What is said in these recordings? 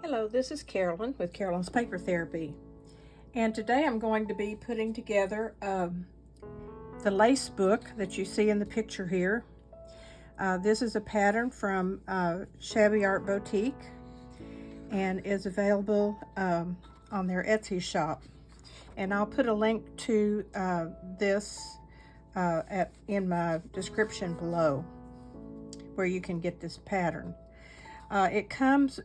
Hello, this is Carolyn with Carolyn's Paper Therapy, and today I'm going to be putting together the lace book that you see in the picture here. This is a pattern from Shabby Art Boutique and is available on their Etsy shop, and I'll put a link to this in my description below where you can get this pattern. It comes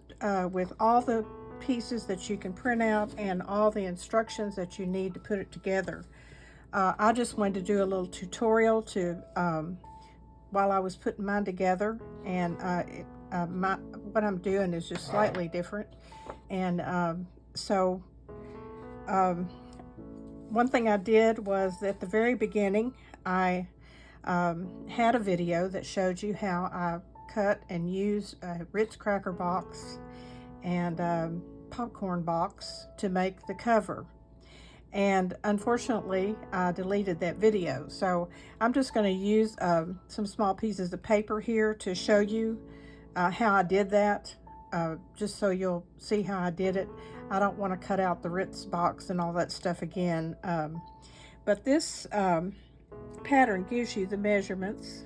with all the pieces that you can print out and all the instructions that you need to put it together. I just wanted to do a little tutorial while I was putting mine together, and what I'm doing is just slightly different. And one thing I did was at the very beginning I had a video that showed you how I cut and use a Ritz cracker box and popcorn box to make the cover, and unfortunately I deleted that video, so I'm just going to use some small pieces of paper here to show you how I did that, just so you'll see how I did it. I don't want to cut out the Ritz box and all that stuff again, but this pattern gives you the measurements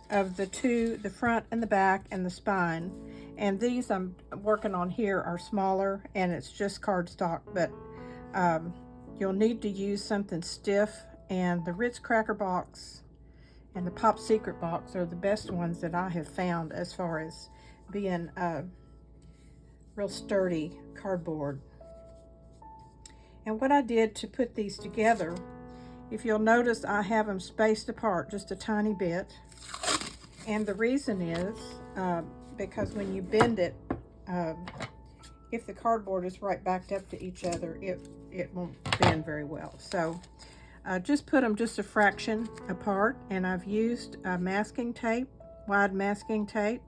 of the front and the back and the spine. And these I'm working on here are smaller, and it's just cardstock, but you'll need to use something stiff, and the Ritz cracker box and the Pop Secret box are the best ones that I have found as far as being real sturdy cardboard. And what I did to put these together, if you'll notice, I have them spaced apart just a tiny bit. And the reason is because when you bend it, if the cardboard is right backed up to each other, it won't bend very well. So just put them just a fraction apart, and I've used masking tape, wide masking tape,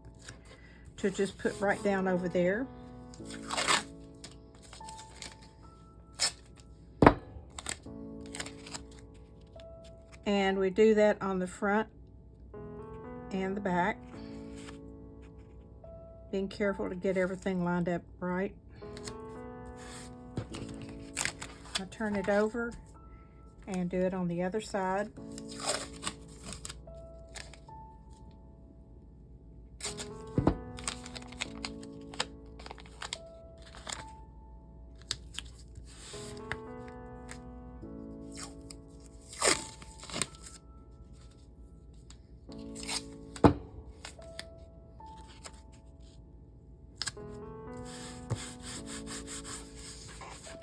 to just put right down over there. And we do that on the front and the back, being careful to get everything lined up right. I turn it over and do it on the other side.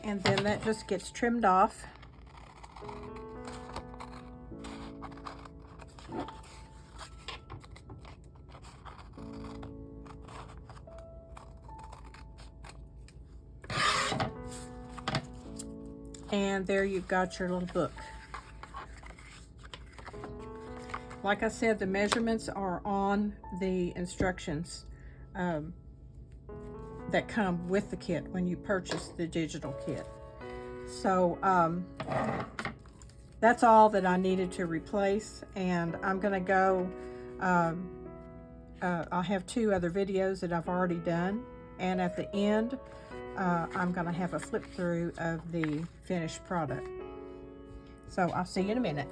And then that just gets trimmed off. And there you've got your little book. Like I said, the measurements are on the instructions that come with the kit when you purchase the digital kit. So that's all that I needed to replace, and I'm gonna go, I have 2 other videos that I've already done, and at the end I'm gonna have a flip through of the finished product. So I'll see you in a minute.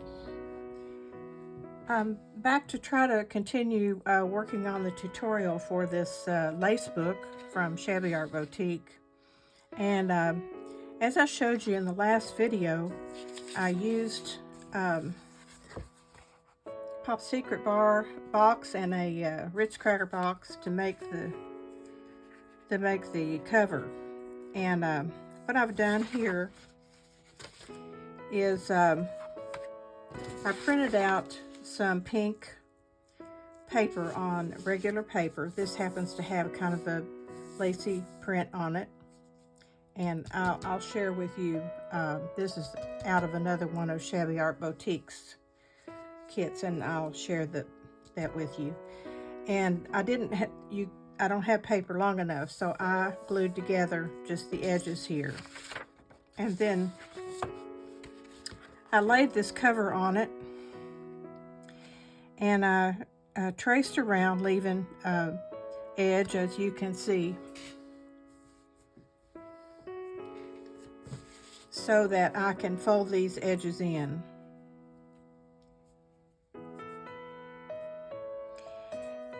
I'm back to try to continue working on the tutorial for this lace book from Shabby Art Boutique. And as I showed you in the last video, I used Pop Secret box and a Ritz cracker box to make the cover. And what I've done here is I printed out some pink paper on regular paper. This happens to have kind of a lacy print on it, and I'll share with you, this is out of another one of Shabby Art Boutique's kits, and I'll share that with you. And I don't have paper long enough, so I glued together just the edges here, and then I laid this cover on it, and I traced around, leaving edge, as you can see, so that I can fold these edges in.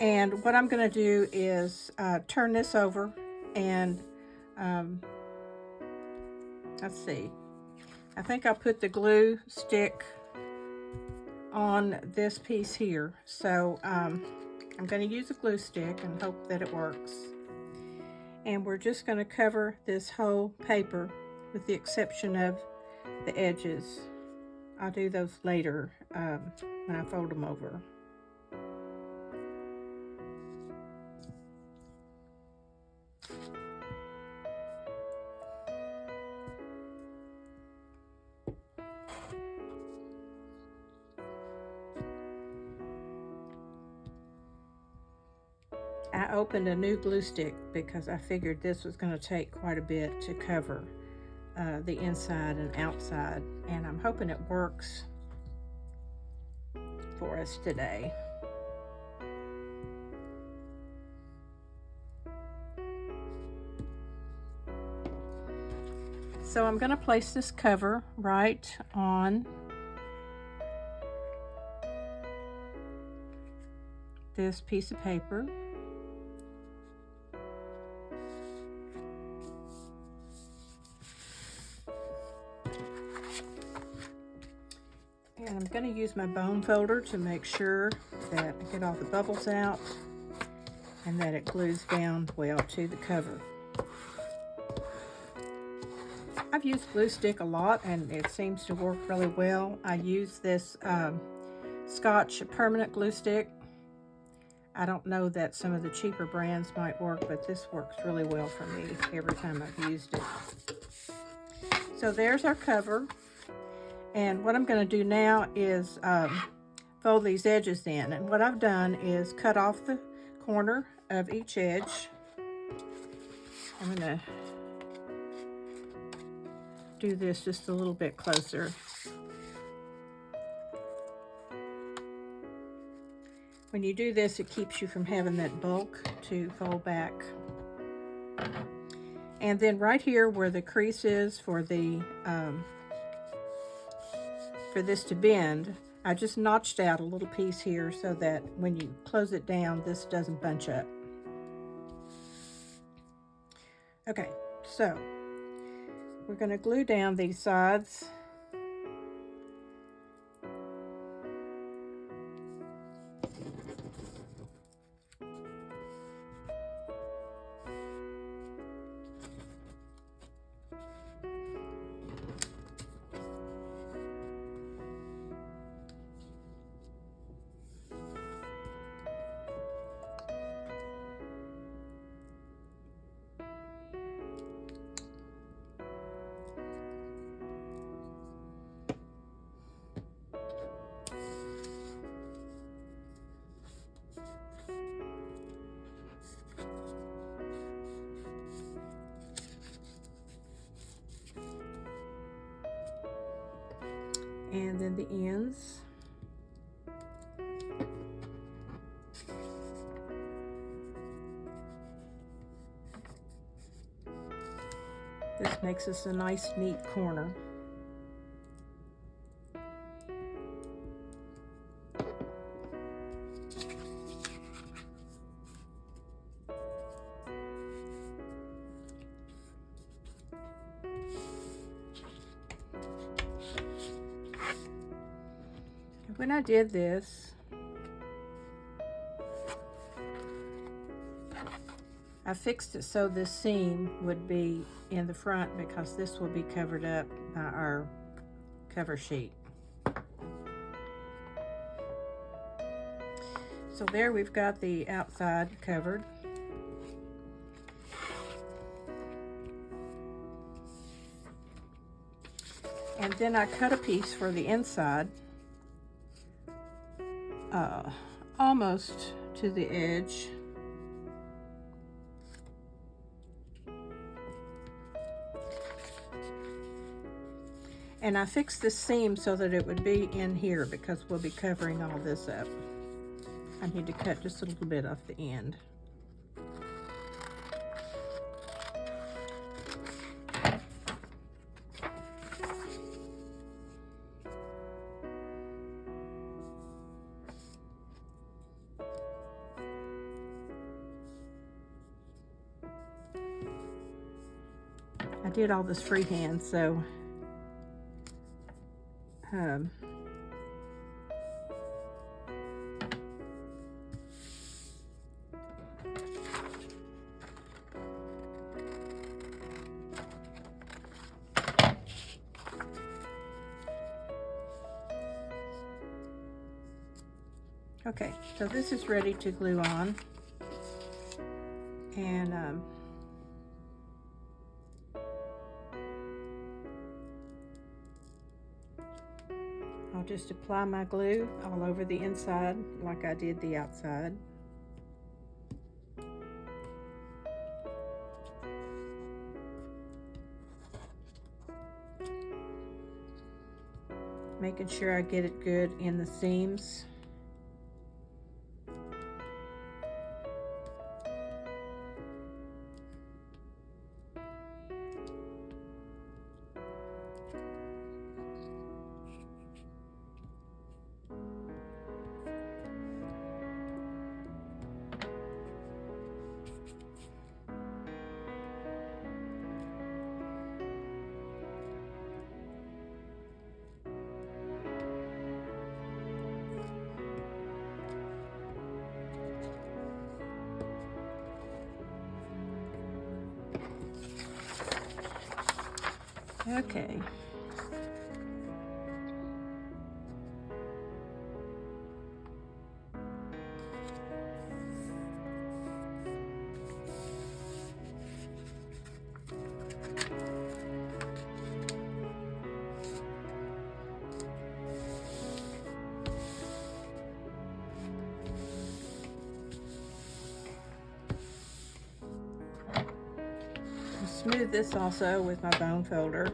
And what I'm going to do is turn this over and let's see. I think I'll put the glue stick on this piece here. So I'm going to use a glue stick and hope that it works. And we're just going to cover this whole paper with the exception of the edges. I'll do those later when I fold them over. I opened a new glue stick because I figured this was going to take quite a bit to cover the inside and outside, and I'm hoping it works for us today. So I'm going to place this cover right on this piece of paper. And I'm going to use my bone folder to make sure that I get all the bubbles out and that it glues down well to the cover. I've used glue stick a lot and it seems to work really well. I use this Scotch permanent glue stick. I don't know that some of the cheaper brands might work, but this works really well for me every time I've used it. So there's our cover. And what I'm going to do now is fold these edges in. And what I've done is cut off the corner of each edge. I'm going to do this just a little bit closer. When you do this, it keeps you from having that bulk to fold back. And then right here where the crease is for the for this to bend, I just notched out a little piece here so that when you close it down, this doesn't bunch up. Okay, so we're going to glue down these sides. And then the ends. This makes us a nice, neat corner. When I did this, I fixed it so this seam would be in the front because this will be covered up by our cover sheet. So there we've got the outside covered. And then I cut a piece for the inside. Almost to the edge. And I fixed this seam so that it would be in here because we'll be covering all this up. I need to cut just a little bit off the end. I did all this freehand, so okay, so this is ready to glue on, and I'll just apply my glue all over the inside like I did the outside. Making sure I get it good in the seams. Okay. Smooth this also with my bone folder.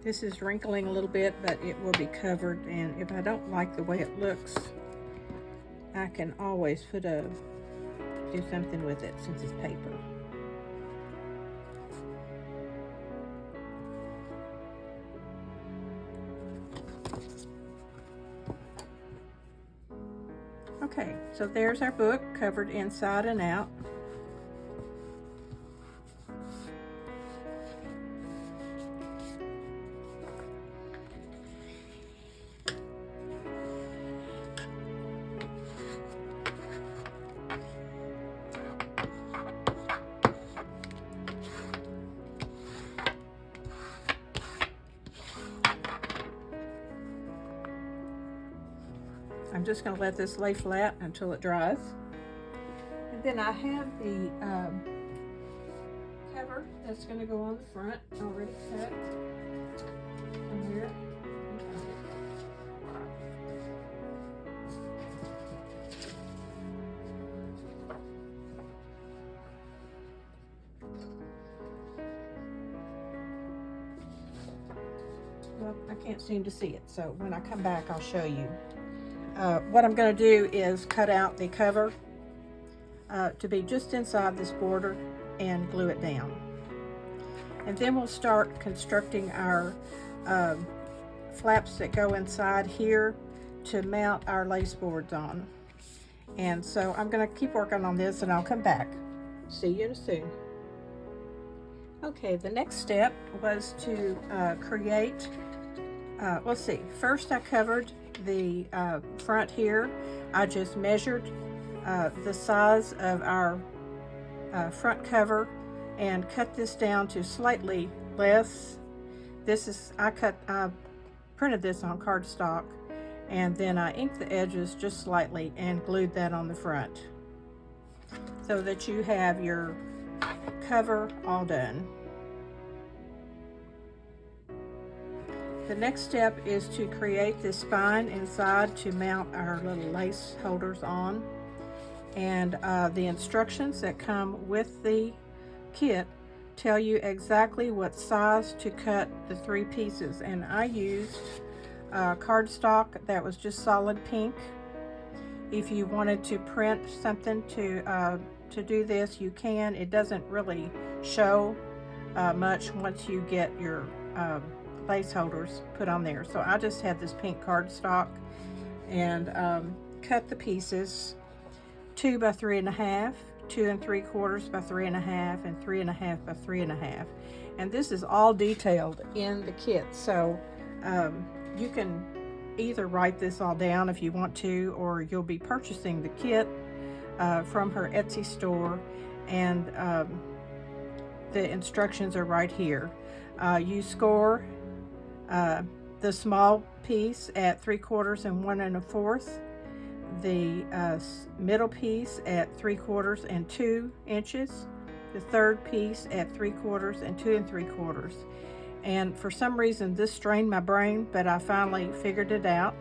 This is wrinkling a little bit, but it will be covered, and if I don't like the way it looks, I can always do something with it since it's paper. Okay, so there's our book covered inside and out. I'm just going to let this lay flat until it dries. And then I have the cover that's going to go on the front already cut from here. Well, I can't seem to see it, so when I come back I'll show you. What I'm going to do is cut out the cover to be just inside this border and glue it down. And then we'll start constructing our flaps that go inside here to mount our lace boards on. And so I'm going to keep working on this and I'll come back. See you soon. Okay, the next step was to create, let's see, first I covered the front here. I just measured the size of our front cover and cut this down to slightly less. This is, I printed this on cardstock, and then I inked the edges just slightly and glued that on the front so that you have your cover all done. The next step is to create this spine inside to mount our little lace holders on. And the instructions that come with the kit tell you exactly what size to cut the 3 pieces. And I used cardstock that was just solid pink. If you wanted to print something to do this, you can. It doesn't really show much once you get your lace holders put on there. So I just had this pink cardstock and cut the pieces 2 by 3.5, 2 3/4 by 3.5, and 3.5 by 3.5. And this is all detailed in the kit. So you can either write this all down if you want to, or you'll be purchasing the kit from her Etsy store, and the instructions are right here. You score the small piece at 3/4 and 1 1/4, the middle piece at 3/4 and 2 inches, the third piece at 3/4 and 2 3/4. And for some reason this strained my brain, but I finally figured it out.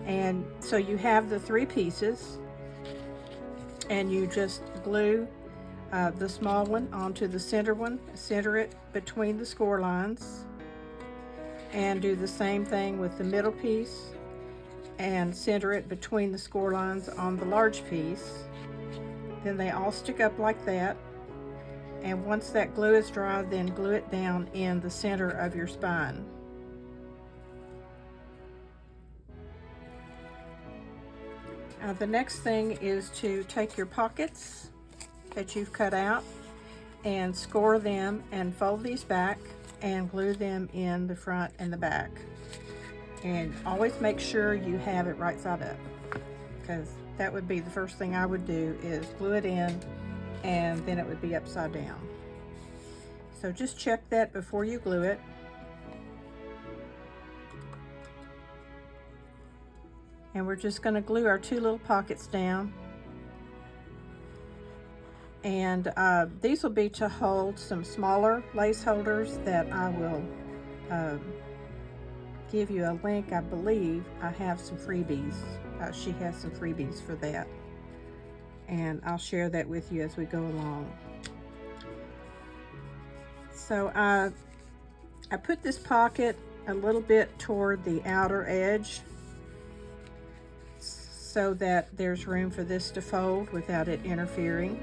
And so you have the 3 pieces, and you just glue the small one onto the center one, center it between the score lines, and do the same thing with the middle piece and center it between the score lines on the large piece. Then they all stick up like that. And once that glue is dry, then glue it down in the center of your spine. The next thing is to take your pockets that you've cut out and score them and fold these back and glue them in the front and the back. And always make sure you have it right side up, because that would be the first thing I would do, is glue it in and then it would be upside down. So just check that before you glue it. And we're just going to glue our 2 little pockets down. And these will be to hold some smaller lace holders that I will give you a link. I believe I have some freebies. She has some freebies for that, and I'll share that with you as we go along. So I put this pocket a little bit toward the outer edge so that there's room for this to fold without it interfering.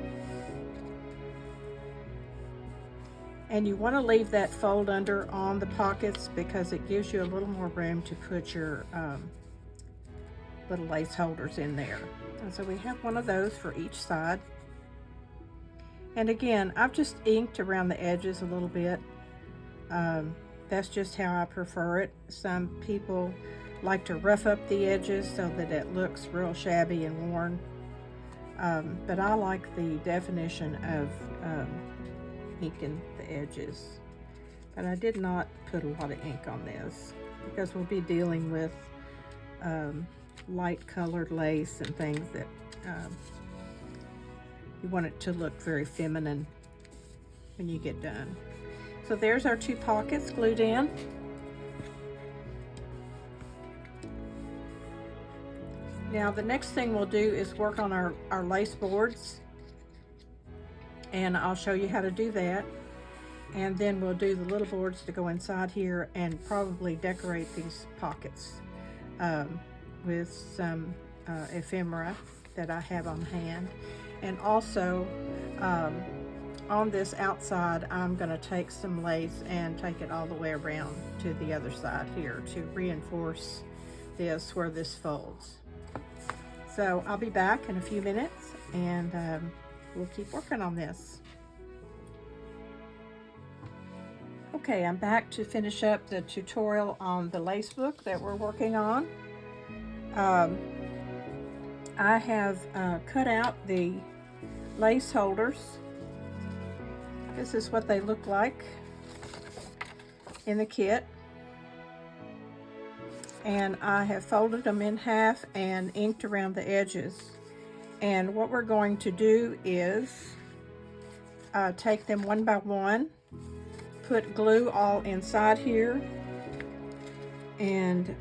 And you want to leave that fold under on the pockets because it gives you a little more room to put your little lace holders in there. And so we have one of those for each side. And again, I've just inked around the edges a little bit. That's just how I prefer it. Some people like to rough up the edges so that it looks real shabby and worn. But I like the definition of inking the edges. But I did not put a lot of ink on this because we'll be dealing with light colored lace and things that you want it to look very feminine when you get done. So there's our 2 pockets glued in. Now the next thing we'll do is work on our lace boards, and I'll show you how to do that. And then we'll do the little boards to go inside here and probably decorate these pockets with some ephemera that I have on hand. And also on this outside, I'm going to take some lace and take it all the way around to the other side here to reinforce this where this folds. So I'll be back in a few minutes, and we'll keep working on this. Okay, I'm back to finish up the tutorial on the lace book that we're working on. I have cut out the lace holders. This is what they look like in the kit. And I have folded them in half and inked around the edges. And what we're going to do is take them one by one, put glue all inside here, and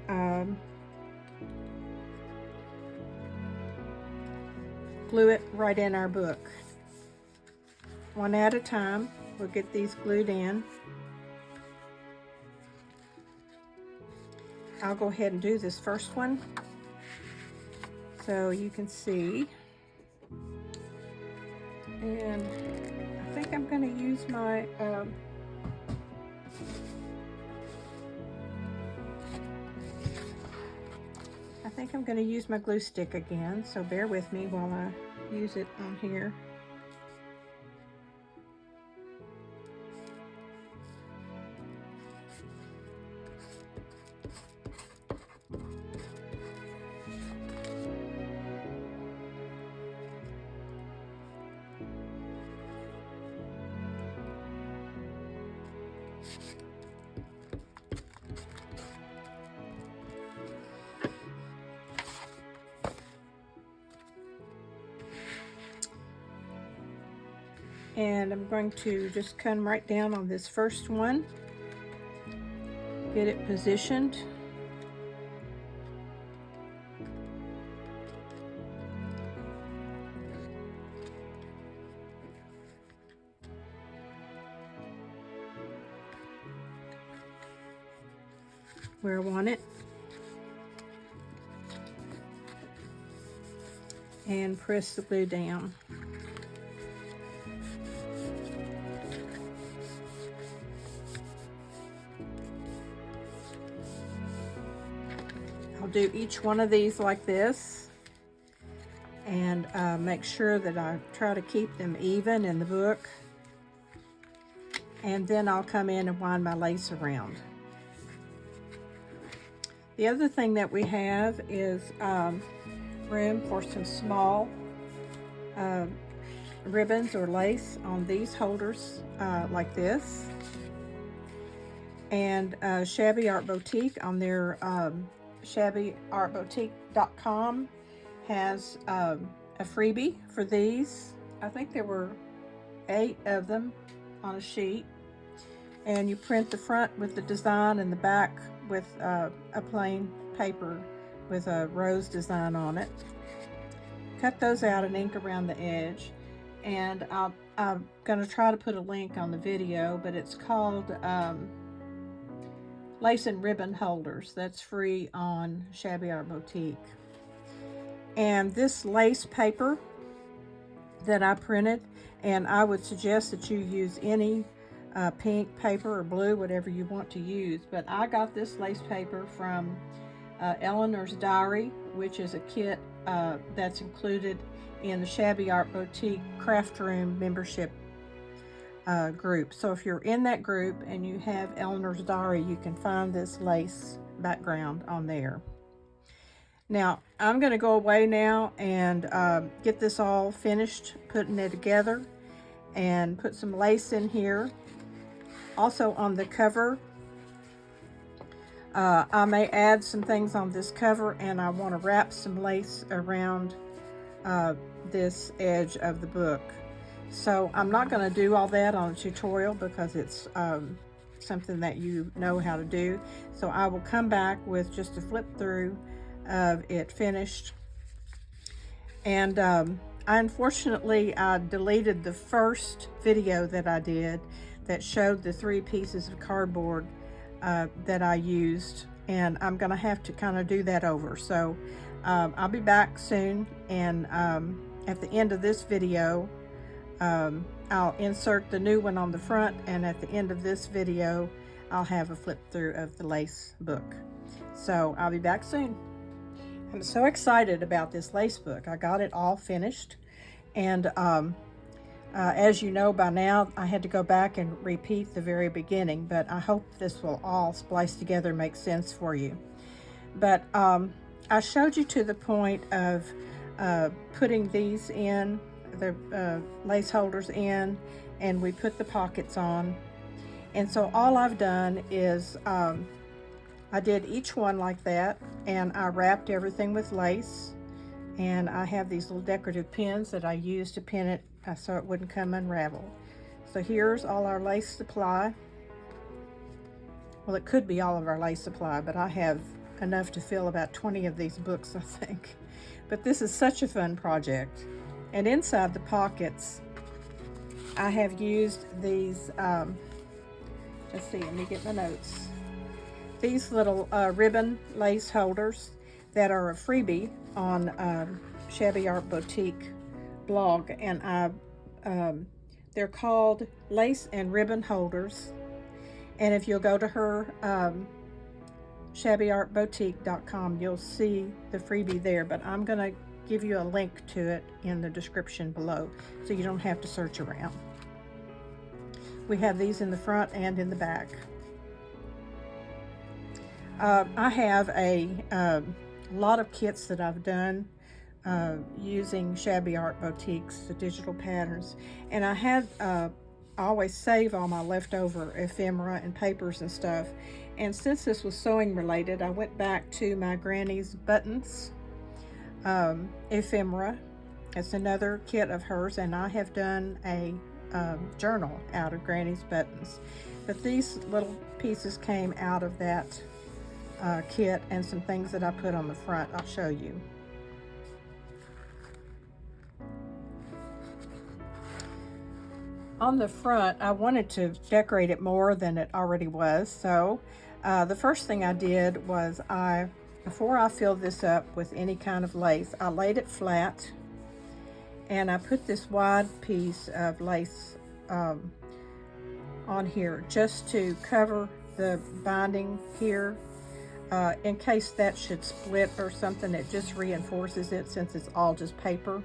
glue it right in our book. One at a time, we'll get these glued in. I'll go ahead and do this first one so you can see. And I think I'm going to use my glue stick again, so bear with me while I use it on here. And I'm going to just come right down on this first one, get it positioned. Where I want it. And press the glue down. I'll do each one of these like this, and make sure that I try to keep them even in the book, and then I'll come in and wind my lace around. The other thing that we have is room for some small ribbons or lace on these holders like this. And Shabby Art Boutique on their shabbyartboutique.com has a freebie for these. I think there were 8 of them on a sheet, and you print the front with the design and the back with a plain paper with a rose design on it. Cut those out and ink around the edge, and I'm going to try to put a link on the video, but it's called Lace and Ribbon Holders. That's free on Shabby Art Boutique. And this lace paper that I printed, and I would suggest that you use any pink paper or blue, whatever you want to use, but I got this lace paper from Eleanor's Diary, which is a kit that's included in the Shabby Art Boutique Craft Room membership group. So if you're in that group and you have Eleanor's Diary, you can find this lace background on there. Now I'm going to go away now and get this all finished, putting it together, and put some lace in here. Also on the cover, I may add some things on this cover, and I want to wrap some lace around this edge of the book. So I'm not going to do all that on a tutorial because it's something that you know how to do. So I will come back with just a flip through of it finished. And unfortunately, I deleted the first video that I did that showed the 3 pieces of cardboard that I used, and I'm gonna have to kind of do that over. So I'll be back soon, and at the end of this video I'll insert the new one on the front, and at the end of this video I'll have a flip through of the lace book. So I'll be back soon. I'm so excited about this lace book. I got it all finished, and as you know by now, I had to go back and repeat the very beginning, but I hope this will all splice together, make sense for you. But I showed you to the point of putting these in, the lace holders in, and we put the pockets on. And so all I've done is I did each one like that, and I wrapped everything with lace, and I have these little decorative pins that I use to pin it so it wouldn't come unraveled. So here's all our lace supply. Well, it could be all of our lace supply, but I have enough to fill about 20 of these books, I think. But this is such a fun project. And inside the pockets, I have used these, let's see, let me get my notes. these little ribbon lace holders that are a freebie on Shabby Art Boutique blog, and they're called lace and ribbon holders. And if you'll go to her shabbyartboutique.com, you'll see the freebie there, but I'm going to give you a link to it in the description below so you don't have to search around. We have these in the front and in the back. I have a lot of kits that I've done using Shabby Art Boutique's the digital patterns, and I always save all my leftover ephemera and papers and stuff. And since this was sewing related, I went back to my Granny's buttons ephemera. It's another kit of hers, and I have done a journal out of Granny's buttons. But these little pieces came out of that kit, and some things that I put on the front. I'll show you. On the front, I wanted to decorate it more than it already was, so the first thing I did was before I filled this up with any kind of lace, I laid it flat, and I put this wide piece of lace on here just to cover the binding here. In case that should split or something, it just reinforces it since it's all just paper.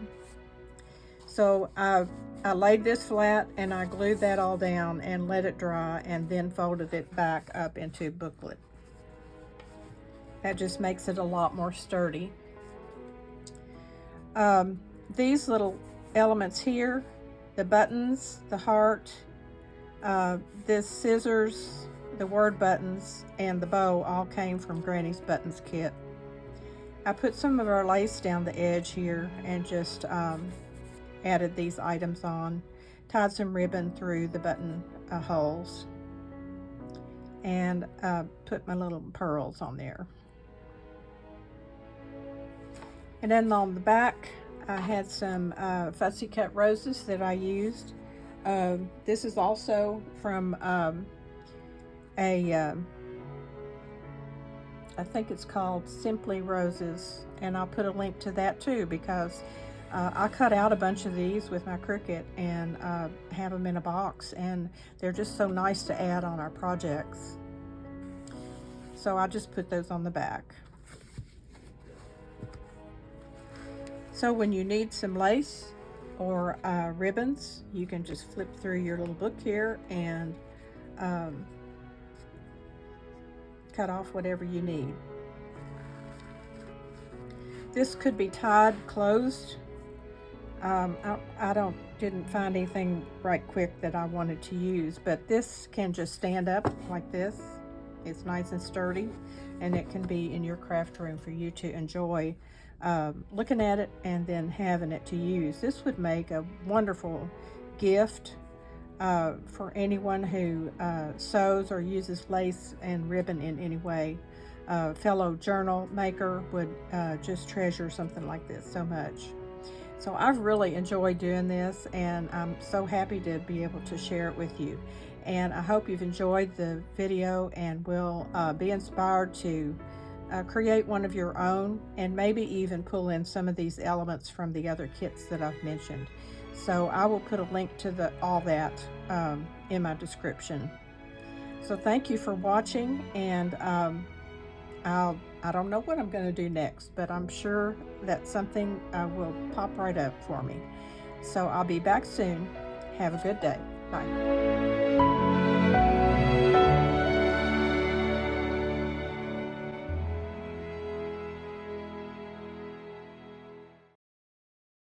So I laid this flat, and I glued that all down and let it dry, and then folded it back up into a booklet. That just makes it a lot more sturdy. These little elements here, the buttons, the heart, this scissors, the word buttons, and the bow all came from Granny's Buttons kit. I put some of our lace down the edge here and just added these items on, tied some ribbon through the button holes, and put my little pearls on there. And then on the back, I had some fussy cut roses that I used. This is also from I think it's called Simply Roses, and I'll put a link to that too, because I cut out a bunch of these with my Cricut and have them in a box, and they're just so nice to add on our projects. So I just put those on the back. So when you need some lace or ribbons, you can just flip through your little book here and cut off whatever you need. This could be tied closed. I didn't find anything right quick that I wanted to use, but this can just stand up like this. It's nice and sturdy, and it can be in your craft room for you to enjoy looking at it and then having it to use. This would make a wonderful gift for anyone who sews or uses lace and ribbon in any way. A fellow journal maker would just treasure something like this so much. So I've really enjoyed doing this, and I'm so happy to be able to share it with you. And I hope you've enjoyed the video and will be inspired to create one of your own, and maybe even pull in some of these elements from the other kits that I've mentioned. So I will put a link to all that in my description. So thank you for watching, and I don't know what I'm going to do next, but I'm sure that something will pop right up for me. So I'll be back soon. Have a good day. Bye.